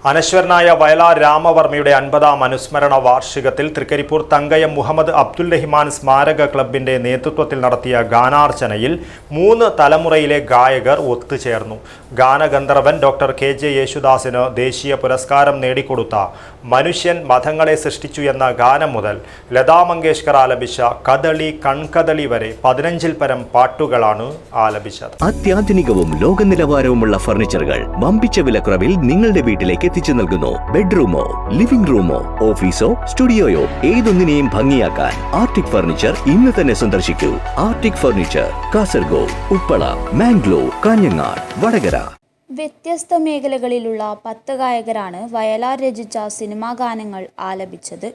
അനശ്വരനായ വയലാർ രാമവർമ്മയുടെ 50ാം അനുസ്മരണ വാർഷികത്തിൽ തൃക്കരിപ്പൂർ തങ്കയം മുഹമ്മദ് അബ്ദുൽ റഹ്മാൻ സ്മാരക ക്ലബിന്റെ നേതൃത്വത്തിൽ നടത്തിയ ഗാനാർച്ചനയിൽ 3 തലമുറയിലെ ഗായകർ ഒത്തുചേർന്നു. ഗാനഗന്ധർവൻ ഡോക്ടർ കെ.ജെ. യേശുദാസിന് ദേശീയ പുരസ്കാരം നേടിക്കൊടുത്ത മനുഷ്യൻ മതങ്ങളെ സൃഷ്ടിച്ചു എന്ന ഗാനം മുതൽ ലതാ മങ്കേഷ്കർ ആലപിച്ച കദളി കൺകദളി വരെ 15-ൽ പരം പാട്ടുകളാണ് ആലപിച്ചത്. അത്യാധുനികവും ലോക നിലവാരവുമുള്ള ഫർണിച്ചറുകൾ വമ്പിച്ച വിലക്കുറവിൽ നിങ്ങളുടെ വീട്ടിലേക്ക് എത്തിച്ചു നൽകുന്നു. ബെഡ്റൂമോ, ലിവിംഗ് റൂമോ, ഓഫീസോ, സ്റ്റുഡിയോയോ ഏതൊന്നിനെയും ഭംഗിയാക്കാൻ ആർട്ടിക് ഫർണിച്ചർ ഇന്ന് തന്നെ സന്ദർശിക്കൂ. Arctic furniture, Kasaragod, Uppala, Mangalore, Kanhangad, Vadakara. വ്യത്യസ്ത മേഖലകളിലുള്ള 10 ഗായകരാണ് വയലാർ രചിച്ച സിനിമാ ഗാനങ്ങൾ ആലപിച്ചത്.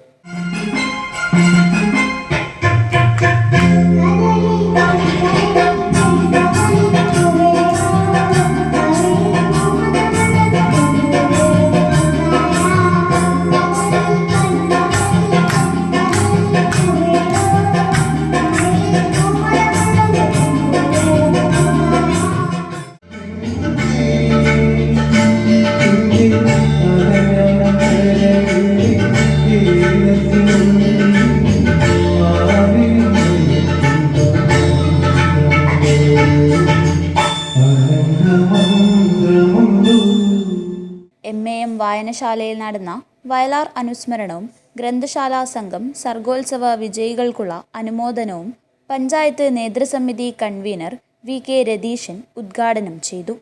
എം വായനശാലയിൽ നടന്ന വയലാർ അനുസ്മരണവും ഗ്രന്ഥശാലാ സംഘം സർഗോത്സവ വിജയികൾക്കുള്ള അനുമോദനവും പഞ്ചായത്ത് നേതൃസമിതി കൺവീനർ വി.കെ. രതീശൻ ഉദ്ഘാടനം ചെയ്തു.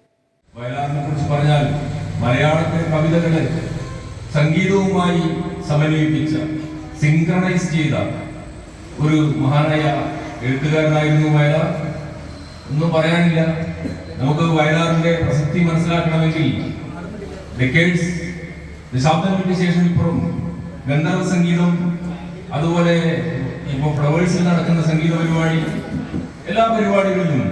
വയലാറിനെ കുറിച്ച് പറഞ്ഞാൽ മലയാളത്തിലെ കവിതകളെ സംഗീതവുമായി സമന്വയിപ്പിച്ച, സിൻക്രണൈസ് ചെയ്ത ഒരു മഹാനായ എഴുത്തുകാരനായിരുന്നു വയലാർ. ഒന്നും പറയാനില്ല. നമുക്ക് വയലാറിന്റെ പ്രസക്തി മനസ്സിലാക്കണമെങ്കിൽ ഡെക്കേഡ്സ്, ദശാബ്ദങ്ങൾക്ക് ശേഷം ഇപ്പുറം ഗന്ധർവ സംഗീതം, അതുപോലെ ഇപ്പോൾ ഫ്ലവേഴ്സിൽ നടക്കുന്ന സംഗീത പരിപാടി, എല്ലാ പരിപാടികളിലും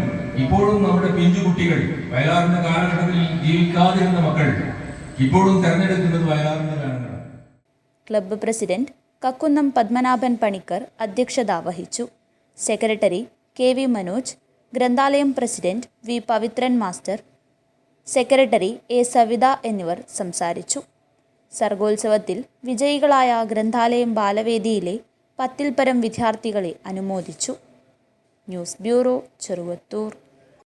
ഇപ്പോഴും നമ്മുടെ പിഞ്ചുകുട്ടികൾ, വയലാറിന്റെ കാലഘട്ടത്തിൽ ജീവിക്കാതിരുന്ന മക്കൾ ഇപ്പോഴും തെരഞ്ഞെടുക്കുന്നത് വയലാറിന്റെ ഗാനങ്ങളാണ്. ക്ലബ്ബ് പ്രസിഡന്റ് കക്കുന്നം പത്മനാഭൻ പണിക്കർ അധ്യക്ഷത വഹിച്ചു. Secretary K V. മനോജ്, ഗ്രന്ഥാലയം president V. Pavithran master, secretary A. Savitha എന്നിവർ സംസാരിച്ചു. സർഗോത്സവത്തിൽ വിജയികളായ ഗ്രന്ഥാലയം ബാലവേദിയിലെ 10-ൽ പരം വിദ്യാർത്ഥികളെ അനുമോദിച്ചു. News bureau, Cheruvathur.